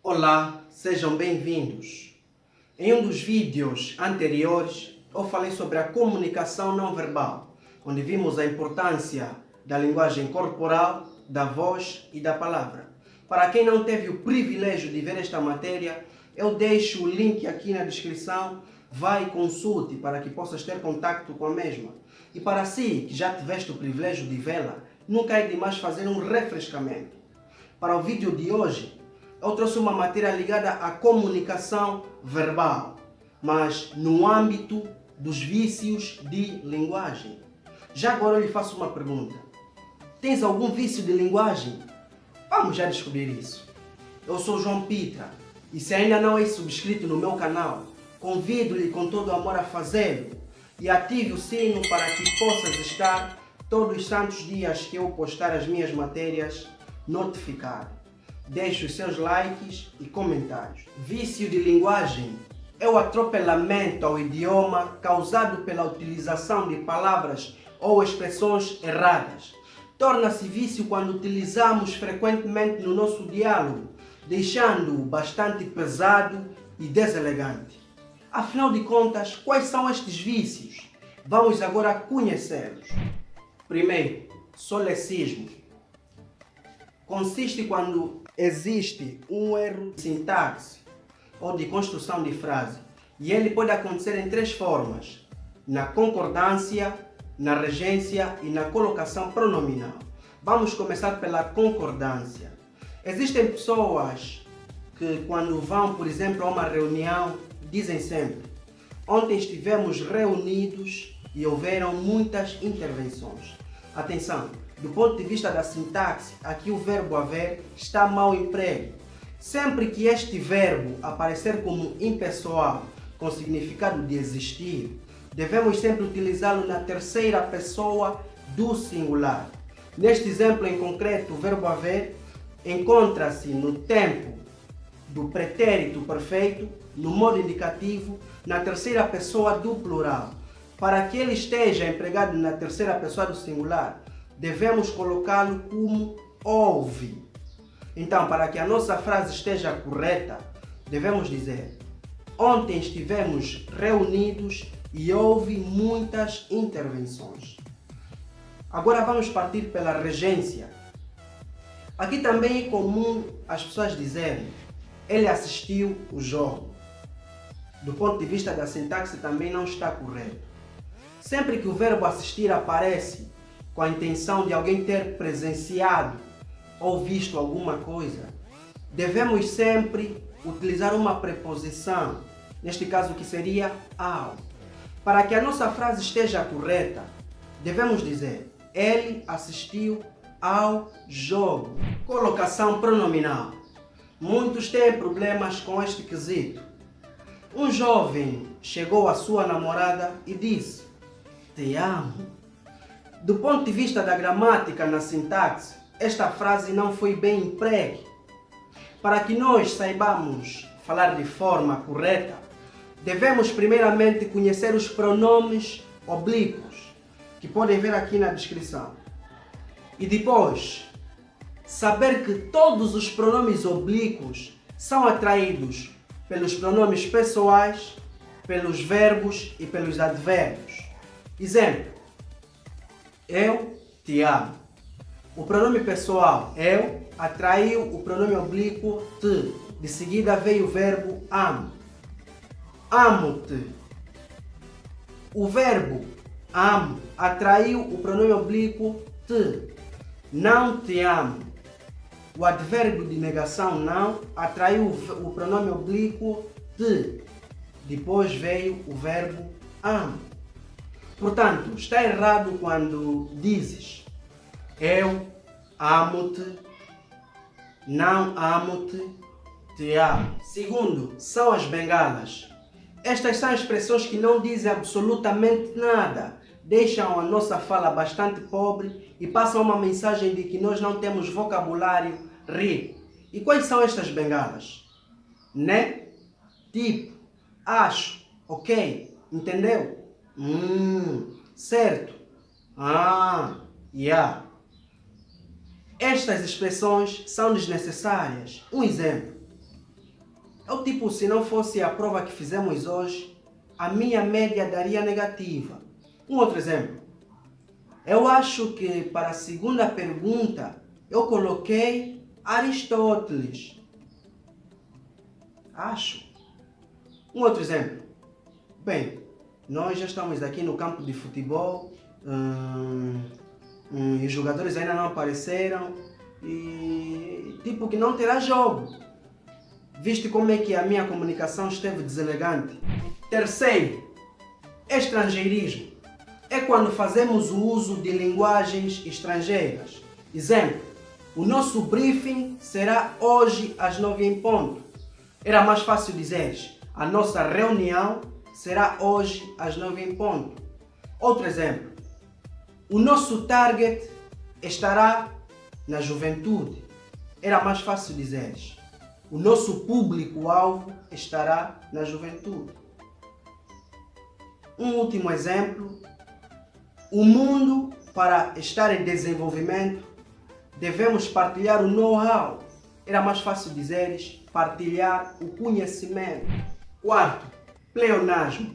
Olá, sejam bem-vindos. Em um dos vídeos anteriores, eu falei sobre a comunicação não verbal, onde vimos a importância da linguagem corporal, da voz e da palavra. Para quem não teve o privilégio de ver esta matéria, eu deixo o link aqui na descrição, vai e consulte para que possas ter contato com a mesma. E para si, que já tiveste o privilégio de vê-la, nunca é demais fazer um refrescamento. Para o vídeo de hoje, eu trouxe uma matéria ligada à comunicação verbal, mas no âmbito dos vícios de linguagem. Já agora eu lhe faço uma pergunta. Tens algum vício de linguagem? Vamos já descobrir isso. Eu sou João Pitra e se ainda não é subscrito no meu canal, convido-lhe com todo o amor a fazê-lo e ative o sino para que possas estar todos os santos dias que eu postar as minhas matérias notificado. Deixe os seus likes e comentários. Vício de linguagem é o atropelamento ao idioma causado pela utilização de palavras ou expressões erradas. Torna-se vício quando utilizamos frequentemente no nosso diálogo, deixando-o bastante pesado e deselegante. Afinal de contas, quais são estes vícios? Vamos agora conhecê-los. Primeiro, solecismo. Consiste quando existe um erro de sintaxe ou de construção de frase. E ele pode acontecer em três formas: na concordância, na regência e na colocação pronominal. Vamos começar pela concordância. Existem pessoas que quando vão, por exemplo, a uma reunião, dizem sempre: ontem estivemos reunidos e houveram muitas intervenções. Atenção! Do ponto de vista da sintaxe, aqui o verbo haver está mal emprego. Sempre que este verbo aparecer como impessoal, com significado de existir, devemos sempre utilizá-lo na terceira pessoa do singular. Neste exemplo em concreto, o verbo haver encontra-se no tempo do pretérito perfeito, no modo indicativo, na terceira pessoa do plural. Para que ele esteja empregado na terceira pessoa do singular, devemos colocá-lo como houve. Então, para que a nossa frase esteja correta, devemos dizer: ontem estivemos reunidos e houve muitas intervenções. Agora vamos partir pela regência. Aqui também é comum as pessoas dizerem: ele assistiu o jogo. Do ponto de vista da sintaxe também não está correto. Sempre que o verbo assistir aparece com a intenção de alguém ter presenciado ou visto alguma coisa, devemos sempre utilizar uma preposição, neste caso que seria ao. Para que a nossa frase esteja correta, devemos dizer: ele assistiu ao jogo. Colocação pronominal. Muitos têm problemas com este quesito. Um jovem chegou à sua namorada e disse: te amo. Do ponto de vista da gramática na sintaxe, esta frase não foi bem empregue. Para que nós saibamos falar de forma correta, devemos primeiramente conhecer os pronomes oblíquos, que podem ver aqui na descrição. E depois, saber que todos os pronomes oblíquos são atraídos pelos pronomes pessoais, pelos verbos e pelos advérbios. Exemplo: eu te amo. O pronome pessoal eu atraiu o pronome oblíquo te. De seguida veio o verbo amo. Amo-te. O verbo amo atraiu o pronome oblíquo te. Não te amo. O advérbio de negação não atraiu o pronome oblíquo te. Depois veio o verbo amo. Portanto, está errado quando dizes: eu amo-te, não amo-te, te amo. Segundo, são as bengalas. Estas são expressões que não dizem absolutamente nada, deixam a nossa fala bastante pobre e passam uma mensagem de que nós não temos vocabulário rico. E quais são estas bengalas? Né? Tipo, acho, ok, entendeu? Certo. Yeah. Estas expressões são desnecessárias. Um exemplo: Eu tipo, se não fosse a prova que fizemos hoje, a minha média daria negativa. Um outro exemplo. Eu acho que para a segunda pergunta, eu coloquei Aristóteles. Acho. Um outro exemplo. Bem, nós já estamos aqui no campo de futebol, e os jogadores ainda não apareceram e tipo que não terá jogo. Viste como é que a minha comunicação esteve deselegante? Terceiro, estrangeirismo. É quando fazemos o uso de linguagens estrangeiras. Exemplo, o nosso briefing será hoje às 9 em ponto. Era mais fácil dizeres, a nossa reunião será hoje às 9 em ponto. Outro exemplo, o nosso target estará na juventude. Era mais fácil dizeres, o nosso público-alvo estará na juventude. Um último exemplo, o mundo, para estar em desenvolvimento, devemos partilhar o know-how. Era mais fácil dizeres, partilhar o conhecimento. Quarto, pleonasmo.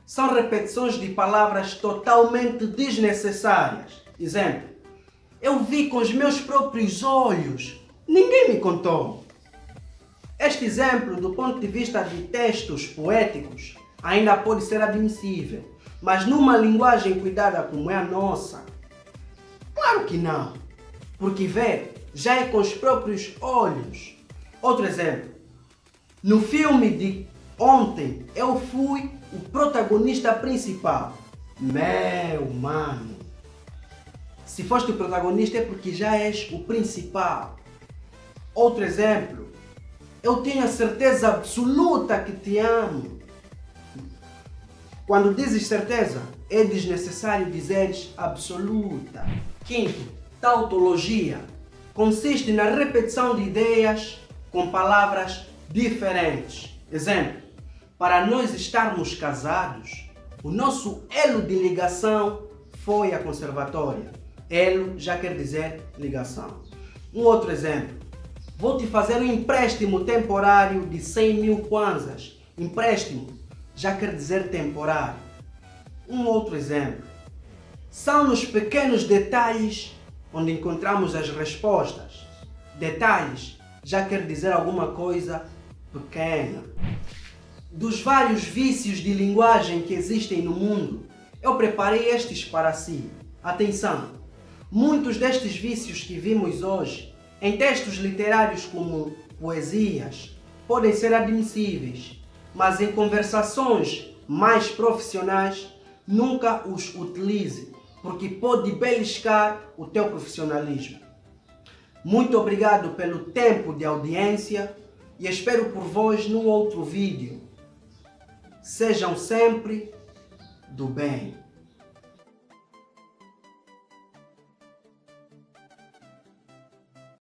São repetições de palavras totalmente desnecessárias. Exemplo, eu vi com os meus próprios olhos, ninguém me contou. Este exemplo, do ponto de vista de textos poéticos, ainda pode ser admissível, mas numa linguagem cuidada como é a nossa, claro que não, porque ver já é com os próprios olhos. Outro exemplo, no filme de ontem eu fui o protagonista principal. Meu mano, se foste o protagonista é porque já és o principal. Outro exemplo, eu tenho a certeza absoluta que te amo. Quando dizes certeza, é desnecessário dizeres absoluta. Quinto, tautologia. Consiste na repetição de ideias com palavras diferentes. Exemplo, para nós estarmos casados, o nosso elo de ligação foi a conservatória. Elo já quer dizer ligação. Um outro exemplo, vou te fazer um empréstimo temporário de 100.000 kwanzas. Empréstimo já quer dizer temporário. Um outro exemplo, são nos pequenos detalhes onde encontramos as respostas. Detalhes já quer dizer alguma coisa pequena. Dos vários vícios de linguagem que existem no mundo, eu preparei estes para si. Atenção! Muitos destes vícios que vimos hoje, em textos literários como poesias, podem ser admissíveis, mas em conversações mais profissionais, nunca os utilize, porque pode beliscar o teu profissionalismo. Muito obrigado pelo tempo de audiência e espero por vós num outro vídeo. Sejam sempre do bem.